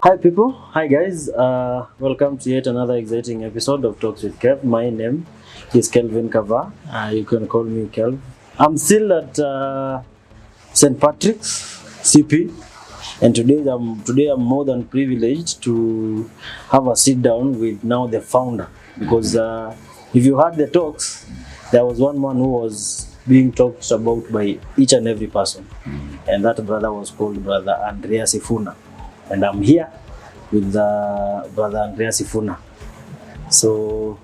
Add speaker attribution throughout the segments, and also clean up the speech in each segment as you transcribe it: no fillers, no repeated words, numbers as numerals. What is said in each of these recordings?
Speaker 1: Hi people, hi guys. Welcome to yet another exciting episode of Talks with Kev. My name is Kelvin Kava. You can call me Kelv. I'm still at St. Patrick's CP, and today I'm more than privileged to have a sit down with now the founder. Because if you heard the talks, there was one man who was being talked about by each and every person, and that brother was called Brother Andrea Sifuna. And I'm here with Brother Andrea Sifuna. So,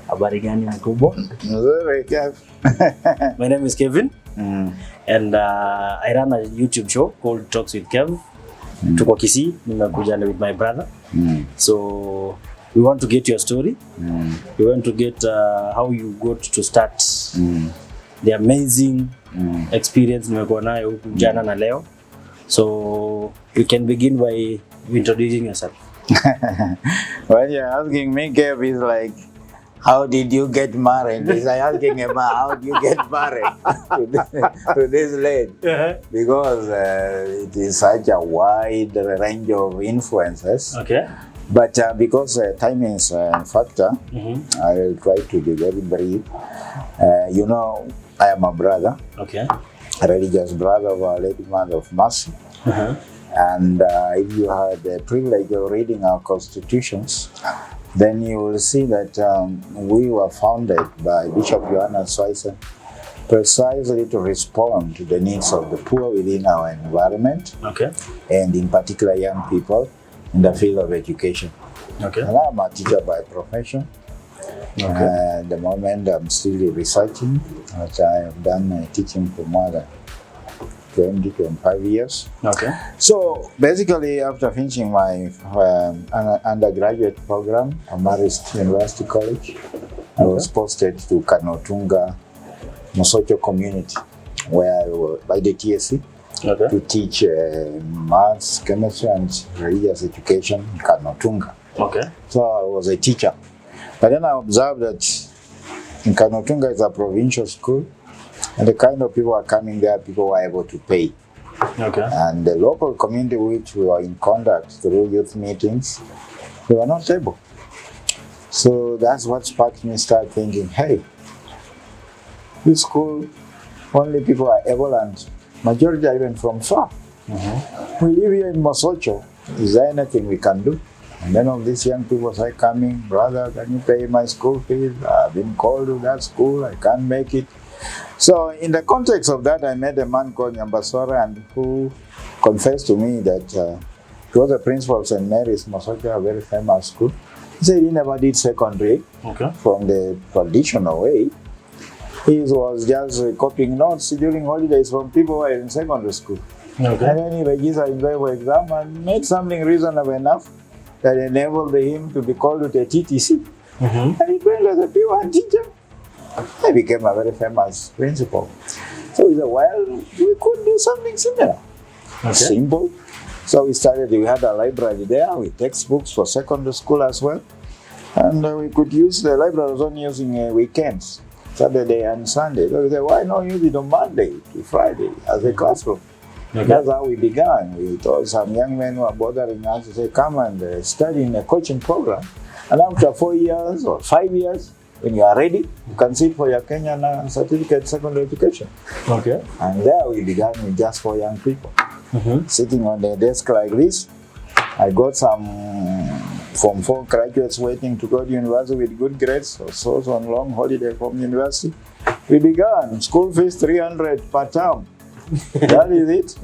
Speaker 1: habari gani mkubwa?
Speaker 2: Nzuri, Kev.
Speaker 1: My name is Kevin, and I run a YouTube show called Talks with Kev. Tuko Kisii, nimekuja with my brother. So, we want to get your story. We want to get how you got to start the amazing experience nimekuwa nayo huku jana na leo. So you can begin by introducing yourself.
Speaker 2: When you're asking me, Kev, is like, how did you get married? It's like asking about how did you get married to this lady. Because it is such a wide range of influences.
Speaker 1: Okay.
Speaker 2: But because time is a factor, I will try to be very brief. I am a brother.
Speaker 1: Okay.
Speaker 2: A religious brother of Our Lady Mother of Mercy. And if you had the privilege of reading our constitutions, then you will see that we were founded by Bishop Johanna Swaisen precisely to respond to the needs of the poor within our environment, and in particular young people in the field of education.
Speaker 1: Okay.
Speaker 2: And I'm a teacher by profession. At the moment, I'm still researching, but I have done teaching for more than 25 years.
Speaker 1: Okay.
Speaker 2: So basically, after finishing my undergraduate program at Marist University College, I was posted to Kanotunga, Mosocho community, where I was by the TSC to teach maths, chemistry, and religious education in Kanotunga.
Speaker 1: Okay.
Speaker 2: So I was a teacher. But then I observed that in Kanotunga is a provincial school, and the kind of people who are coming there, people who are able to pay.
Speaker 1: Okay.
Speaker 2: And the local community which we were in contact through youth meetings, they were not able. So that's what sparked me to start thinking, hey, this school, only people are able, and majority are even from far. We live here in Mosocho. Is there anything we can do? And then all these young people started coming, brother, can you pay my school fees? I've been called to that school, I can't make it. So in the context of that, I met a man called Nyambasora, and who confessed to me that he was a principal of St. Mary's, Mosocho, a very famous school. He said he never did secondary from the traditional way. He was just copying notes during holidays from people who were in secondary school. And then he registered in for exam and made something reasonable enough that enabled him to be called to the TTC. And he trained as a P1 teacher. I became a very famous principal. So we said, well, we could do something similar. Simple. So we had a library there with textbooks for secondary school as well. And we could use the library was only using weekends, Saturday and Sunday. So we said, why not use it on Monday to Friday as a classroom? That's how we began. We told some young men who were bothering us to say, come and study in a coaching program. And after 4 years or 5 years, when you are ready, you can sit for your Kenyan certificate secondary education. And there we began with just 4 young people. Sitting on the desk like this. I got some Form 4 graduates waiting to go to university with good grades, so on long holiday from university. We began, school fees 300 per term. That is it.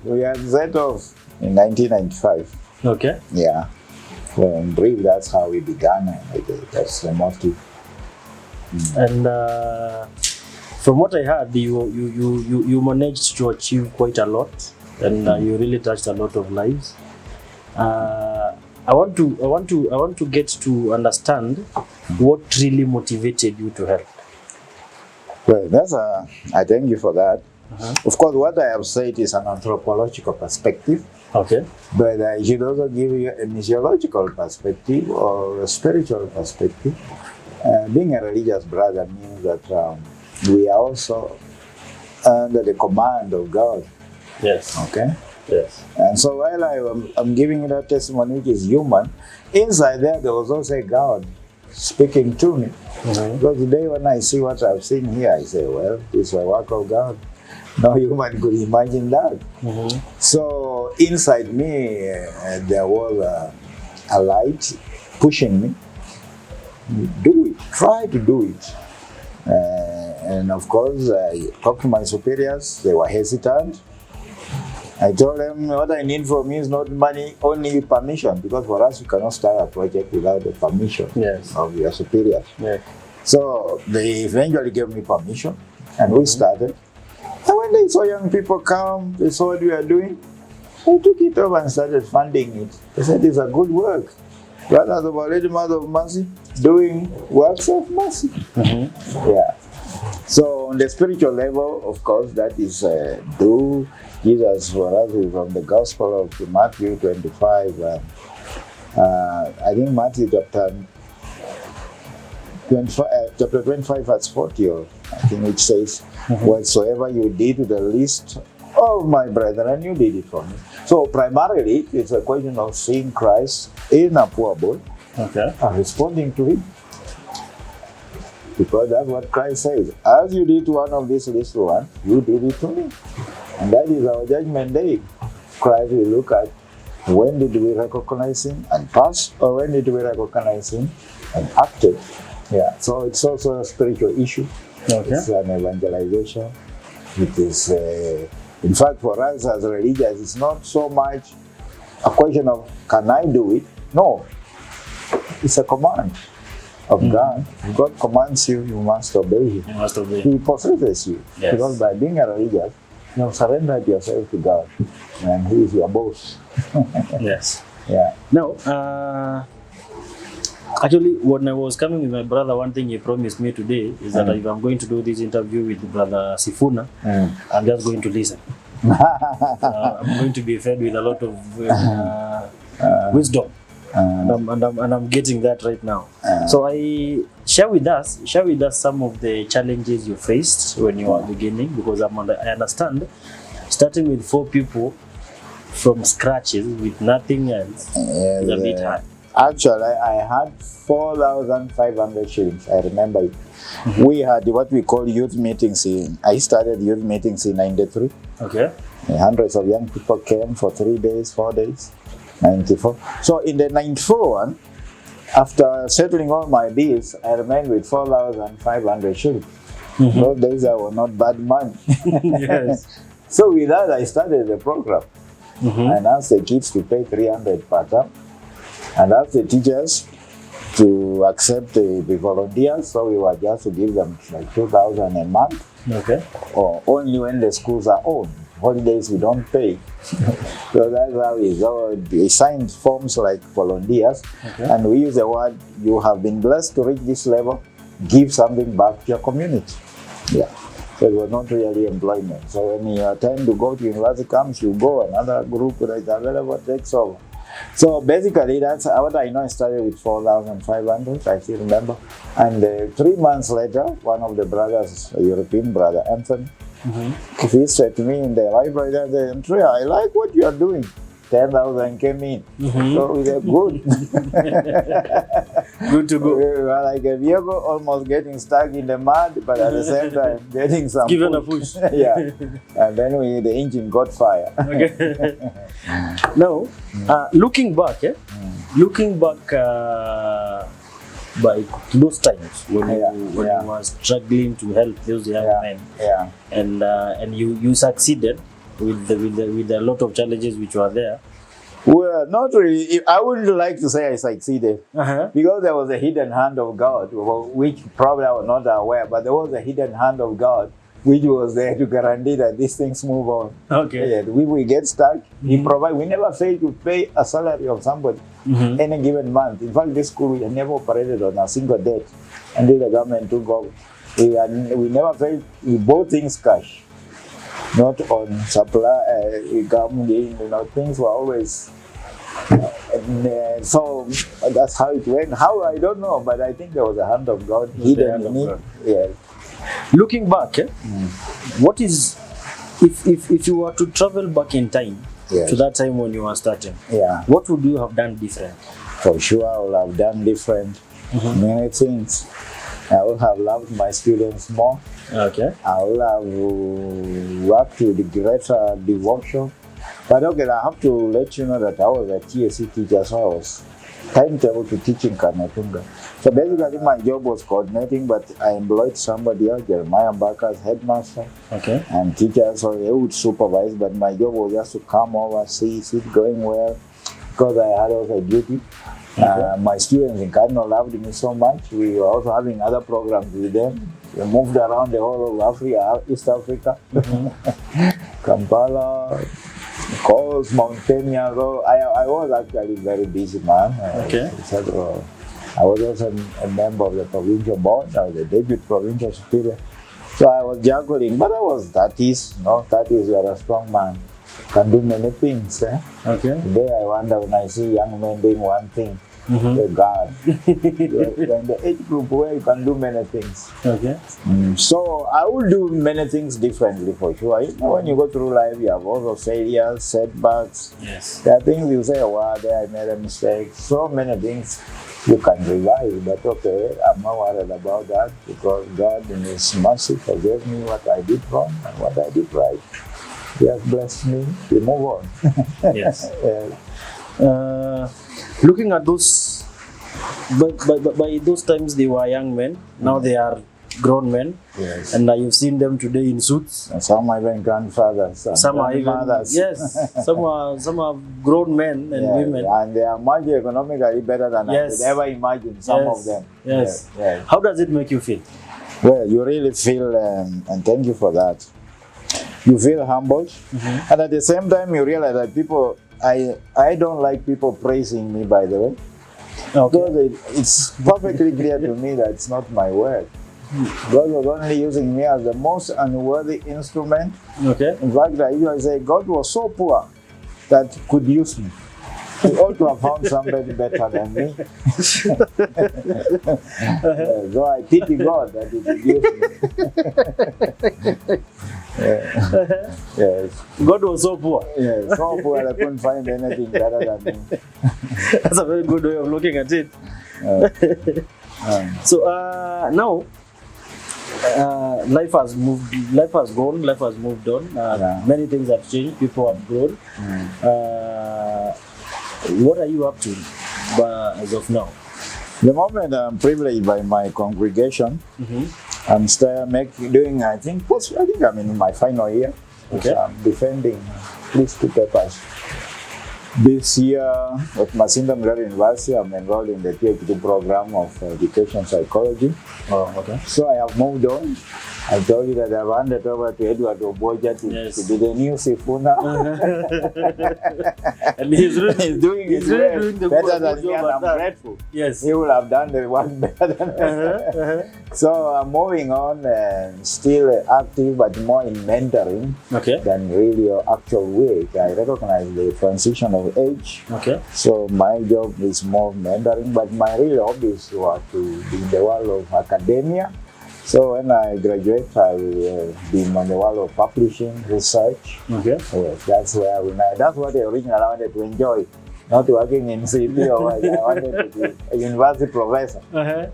Speaker 2: We had set off in 1995.
Speaker 1: Okay.
Speaker 2: Yeah. So in brief, that's how we began. That's the motive.
Speaker 1: And from what I heard, you managed to achieve quite a lot, and you really touched a lot of lives. I want to get to understand what really motivated you to help.
Speaker 2: Well, I thank you for that. Of course, what I have said is an anthropological perspective. But I should also give you a missiological perspective or a spiritual perspective. Being a religious brother means that we are also under the command of God.
Speaker 1: Yes.
Speaker 2: Okay.
Speaker 1: Yes.
Speaker 2: And so while I'm giving that testimony, which is human, inside there was also God speaking to me. Because today when I see what I've seen here, I say, well, this is a work of God. No human could imagine that. So inside me, there was a light pushing me. Do it. Try to do it. And of course, I talked to my superiors. They were hesitant. I told them what I need from you is not money, only permission. Because for us, you cannot start a project without the permission of your superiors.
Speaker 1: Yes.
Speaker 2: So they eventually gave me permission, and we started. And when they saw young people come, they saw what we are doing, I took it over and started funding it. They said it's a good work. Brothers of Our Lady Mother of Mercy doing works of mercy. Yeah. So on the spiritual level, of course, that is do Jesus for us from the Gospel of Matthew 25. I think Matthew chapter 25 verse 40, or I think, which says, whatsoever you did to the least of my brethren, you did it for me. So primarily, it's a question of seeing Christ in a poor boy and responding to him. Because that's what Christ says. As you did to one of these little ones, you did it to me. And that is our judgment day. Christ will look at when did we recognize him and pass, or when did we recognize him and acted. Yeah, so it's also a spiritual issue. It's an evangelization. It is, in fact, for us as religious, it's not so much a question of can I do it? No, it's a command of God. If God commands you, you must obey him.
Speaker 1: You must obey.
Speaker 2: He possesses you.
Speaker 1: Yes.
Speaker 2: Because by being a religious, you have surrendered yourself to God, and he is your boss.
Speaker 1: Yes.
Speaker 2: Yeah.
Speaker 1: Now, actually, when I was coming with my brother, one thing he promised me today is that if I'm going to do this interview with Brother Sifuna, I'm just going to listen. I'm going to be fed with a lot of wisdom, and I'm getting that right now. So I share with us some of the challenges you faced when you were beginning, because I understand starting with 4 people from scratches with nothing else is a bit hard.
Speaker 2: Actually, I had 4,500 shillings. I remember it. We had what we call youth meetings. I started youth meetings in 93.
Speaker 1: Okay.
Speaker 2: Hundreds of young people came for 3 days, 4 days, 94. So in the 94 one, after settling all my bills, I remained with 4,500 shillings. Those days I was not bad money.
Speaker 1: Yes.
Speaker 2: So with that, I started the program. And asked the kids to pay 300 per term. And asked the teachers to accept the volunteers, so we were just to give them like 2,000 a month.
Speaker 1: Okay.
Speaker 2: Or only when the schools are on. Holidays we don't pay. So that's how we go. We signed forms like volunteers, and we use the word, you have been blessed to reach this level, give something back to your community. Yeah. So it was not really employment. So when your time to go to university comes, you go, another group that is available takes over. So basically, that's what I know. I started with 4,500, I still remember. And 3 months later, one of the brothers, a European brother, Anthony, he said to me in the library that, Andrea, I like what you are doing. 10,000 came in. So we said, good.
Speaker 1: Good to go.
Speaker 2: We were like a vehicle almost getting stuck in the mud, but at the same time getting some
Speaker 1: Given
Speaker 2: push.
Speaker 1: a push.
Speaker 2: Yeah. And then the engine got fire.
Speaker 1: Okay. Now, looking back, by those times when you were struggling to help those young men, and you succeeded with a lot of challenges which were there.
Speaker 2: Well, not really. I wouldn't like to say I succeeded, because there was a hidden hand of God, which probably I was not aware, but there was a hidden hand of God which was there to guarantee that these things move on.
Speaker 1: Okay.
Speaker 2: Yeah, we get stuck. He provide. We never failed to pay a salary of somebody any given month. In fact, this school we had never operated on a single debt until the government took over. We never failed. We bought things cash, not on supply. Things were always. So that's how it went. How, I don't know, but I think there was a hand of God hidden in it. Yeah.
Speaker 1: Looking back, what is, if you were to travel back in time
Speaker 2: Yes.
Speaker 1: to that time when you were starting,
Speaker 2: Yeah.
Speaker 1: what would you have done different?
Speaker 2: For sure, I would have done different many things. I would have loved my students more.
Speaker 1: Okay.
Speaker 2: I would have worked with greater devotion. But okay, I have to let you know that I was a TSC teacher, so I was timetable to teach in Kanatunga. So basically, my job was coordinating, but I employed somebody else, Jeremiah Mbaka, as headmaster,
Speaker 1: Okay.
Speaker 2: and teachers, so they would supervise. But my job was just to come over, see it going well, because I had also a duty. My students in Cardinal loved me so much. We were also having other programs with them. We moved around the whole of Africa, East Africa, Kampala, coast, Mauritania. So I was actually very busy man.
Speaker 1: Okay.
Speaker 2: I was also a member of the provincial board. I was a deputy provincial superior. So I was juggling, but I was 30s. 30s, you are a strong man. Can do many things.
Speaker 1: Okay.
Speaker 2: Today I wonder when I see young men doing one thing. God, you're in the age group where you can do many things.
Speaker 1: Okay.
Speaker 2: So I will do many things differently for sure. When you go through life, you have also failures, setbacks.
Speaker 1: Yes.
Speaker 2: There are things you say, wow, there I made a mistake. So many things you can revise, but okay, I'm not worried about that because God in His mercy forgave me what I did wrong and what I did right. He has blessed me. We move on.
Speaker 1: Yes. Looking at those, by those times they were young men. Now they are grown men.
Speaker 2: Yes.
Speaker 1: And you've seen them today in suits.
Speaker 2: And some are even grandfathers. And
Speaker 1: Some are even
Speaker 2: grandmothers.
Speaker 1: yes. Some are grown men and women.
Speaker 2: And they are much economically better than I could ever imagine. Some of them.
Speaker 1: Yes.
Speaker 2: Yes.
Speaker 1: How does it make you feel?
Speaker 2: Well, you really feel, and thank you for that. You feel humbled, and at the same time, you realize that people. I don't like people praising me. By the way, because it's perfectly clear to me that it's not my word. God was only using me as the most unworthy instrument.
Speaker 1: Okay.
Speaker 2: In fact, I usually say God was so poor that could use me. He ought to have found somebody better than me. So I pity God that He could use me. Yes.
Speaker 1: God was so poor.
Speaker 2: Yes, so poor I couldn't find anything better than me.
Speaker 1: That's a very good way of looking at it. So now, life has moved. Life has gone. Life has moved on. Many things have changed. People have grown. What are you up to as of now?
Speaker 2: The moment I'm privileged by my congregation, I'm still doing, I think I'm in my final year.
Speaker 1: Okay.
Speaker 2: I'm defending at least 2 papers. This year at Masinda Mulero University, I'm enrolled in the PhD program of education psychology.
Speaker 1: Oh, okay.
Speaker 2: So I have moved on. I told you that I've handed over to Edward Oboja to be the new Sifuna.
Speaker 1: And he's
Speaker 2: doing his
Speaker 1: really
Speaker 2: work
Speaker 1: doing
Speaker 2: better than me, and I'm grateful.
Speaker 1: Yes.
Speaker 2: He will have done the one better than me. So I'm moving on, still active, but more in mentoring than really actual work. I recognize the transition of age.
Speaker 1: Okay.
Speaker 2: So my job is more mentoring, but my real hobbies were to be in the world of academia. So when I graduate, I will be in the world of publishing, research.
Speaker 1: Okay.
Speaker 2: Yes, that's where that's what I originally wanted to enjoy. Not working in CP or what. I wanted to be a university professor.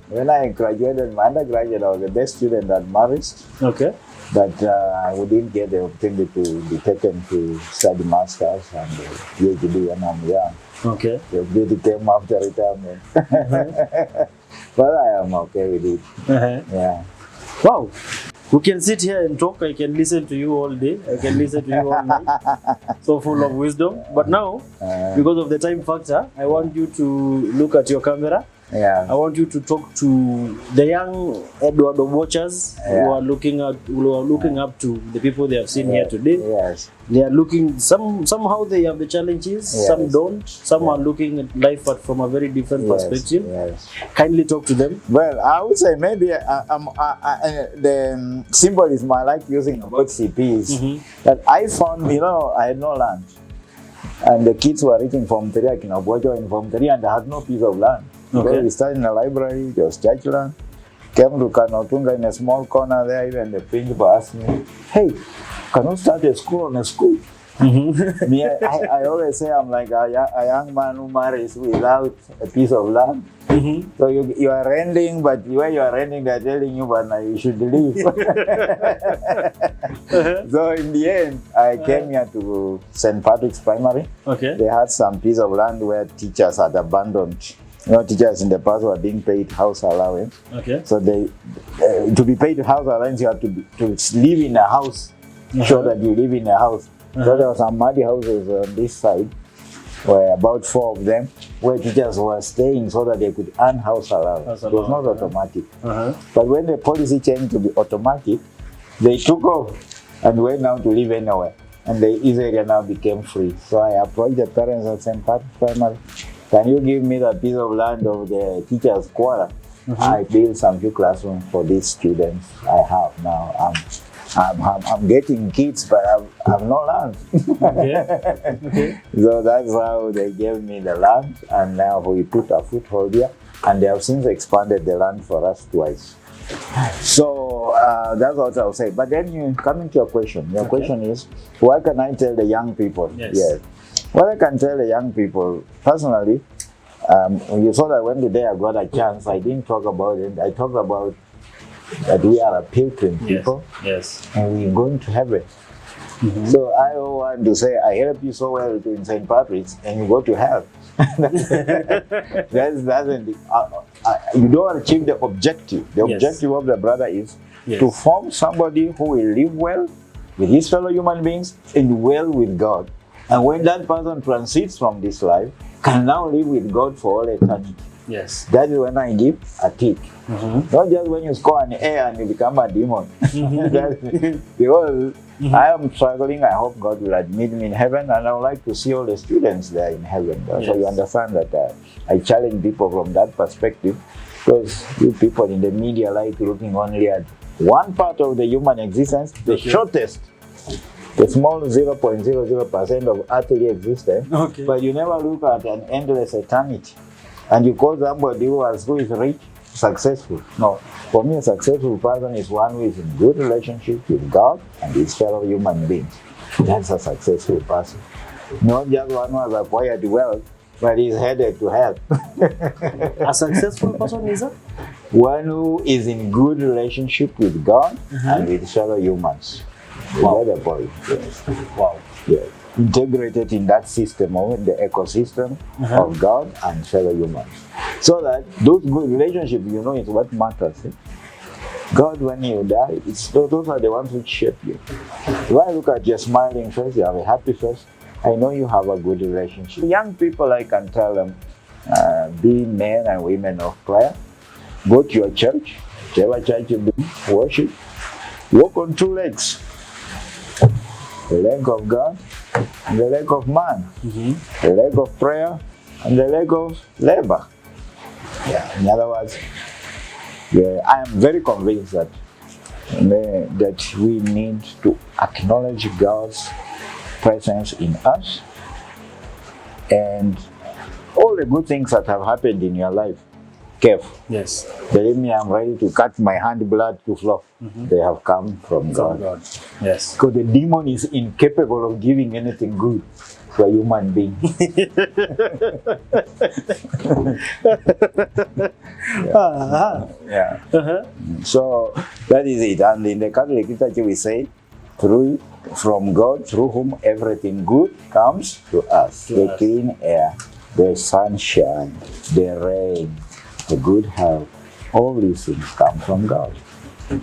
Speaker 2: When I graduated my undergraduate, I was the best student at Marist.
Speaker 1: Okay.
Speaker 2: But I didn't get the opportunity to be taken to study masters and PhD when I'm young.
Speaker 1: Okay.
Speaker 2: The opportunity came after retirement. But I am okay with it. Yeah.
Speaker 1: Wow. We can sit here and talk. I can listen to you all day. I can listen to you all night. So full of wisdom. But now, because of the time factor, I want you to look at your camera.
Speaker 2: Yeah.
Speaker 1: I want you to talk to the young Edward watchers who are looking up to the people they have seen here today.
Speaker 2: Yes.
Speaker 1: They are looking somehow they have the challenges, some don't, some are looking at life from a very different perspective.
Speaker 2: Yes.
Speaker 1: Kindly talk to them.
Speaker 2: Well, I would say maybe the symbolism I like using about CPs that I found, I had no land. And the kids were reaching Form 3, like in Mosocho in Form 3, and I had no piece of land. Okay. We started in a library, it was church land. Came to Kanotunga in a small corner there, even the principal asked me, hey, can you start a school on a school? Me, I always say I'm like a young man who marries without a piece of land. So you are renting, but where you are renting, they're telling you, but now you should leave. So in the end, I came here to St. Patrick's Primary.
Speaker 1: Okay.
Speaker 2: They had some piece of land where teachers had abandoned. You know, teachers in the past were being paid house allowance.
Speaker 1: Okay.
Speaker 2: So they, to be paid house allowance, you have to live in a house. Show that you live in a house. So there were some muddy houses on this side, where about 4 of them, where teachers were staying so that they could earn house allowance. It was not automatic. But when the policy changed to be automatic, they took off and went now to live anywhere. And this area now became free. So I approached the parents of St. Patrick's Primary. Can you give me the piece of land of the teacher's quarter? I built some few classrooms for these students I have now. I'm getting kids, but I've no land. Okay. So that's how they gave me the land, and now we put a foothold here, and they have since expanded the land for us twice. So that's what I'll say. But then coming to your question. Your question is, what can I tell the young people? Yes. What I can tell the young people, personally, you saw that when the day I got a chance, I didn't talk about it. I talked about that we are a pilgrim people.
Speaker 1: Yes.
Speaker 2: And we're going to heaven. So I want to say, I help you so well in St. Patrick's, and you go to hell. You don't achieve the objective. The objective of the brother is to form somebody who will live well with his fellow human beings and well with God. And when that person transits from this life, can now live with God for all eternity.
Speaker 1: Yes.
Speaker 2: That is when I give a tick. Not just when you score an A and you become a demon. Because I am struggling, I hope God will admit me in heaven, and I would like to see all the students there in heaven. So you understand that I challenge people from that perspective, because you people in the media like looking only at one part of the human existence, the shortest. The small 0.00% of earthly existence, but you never look at an endless eternity. And you call somebody who is rich successful. No, for me a successful person is one who is in good relationship with God and his fellow human beings. That's a successful person. Not just one who has acquired wealth, but is headed to hell.
Speaker 1: A successful person is that?
Speaker 2: One who is in good relationship with God and with fellow humans. Wow. The point. Yes.
Speaker 1: Wow.
Speaker 2: Yeah. Integrated in that system, of the ecosystem of God and fellow humans. So that those good relationships, is what matters. God, when you die, those are the ones which shape you. If I look at your smiling face, you have a happy face, I know you have a good relationship. Young people, I can tell them, be men and women of prayer. Go to your church, whichever church you be, worship. Walk on 2 legs. The leg of God and the leg of man. The leg of prayer and the leg of labor. In other words, I am very convinced that we need to acknowledge God's presence in us and all the good things that have happened in your life. Kev.
Speaker 1: Yes.
Speaker 2: Believe me, I'm ready to cut my hand blood to flow. They have come from God.
Speaker 1: Yes.
Speaker 2: Because the demon is incapable of giving anything good to a human being. So that is it. And in the Catholic liturgy we say, from God, through whom everything good comes to us. The clean air, the sunshine, the rain, the good health, all these things come from God.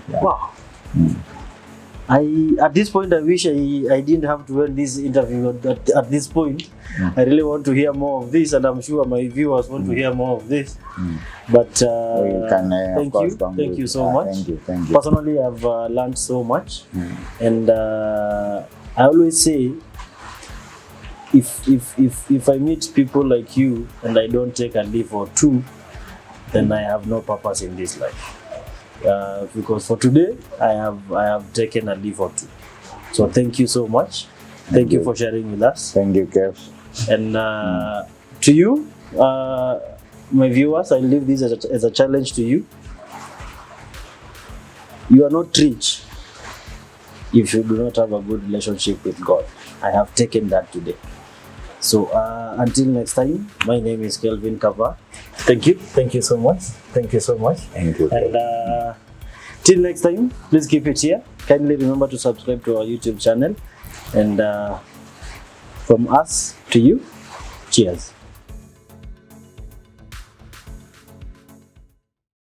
Speaker 1: Wow. At this point, I wish I didn't have to end this interview at this point. I really want to hear more of this, and I'm sure my viewers want to hear more of this. But thank you so much.
Speaker 2: Thank you.
Speaker 1: Personally, I've learned so much, and I always say, if I meet people like you and I don't take a leaf or two, then I have no purpose in this life. Because for today, I have taken a leaf or two. So thank you so much. Thank you for sharing with us.
Speaker 2: Thank you, Kev.
Speaker 1: And to you, my viewers, I leave this as a challenge to you. You are not rich. if you do not have a good relationship with God. I have taken that today. So until next time, my name is Kelvin Kava. Thank you so much. Thank you so much.
Speaker 2: Thank you.
Speaker 1: And till next time, please keep it here. Kindly remember to subscribe to our YouTube channel. And from us to you, cheers.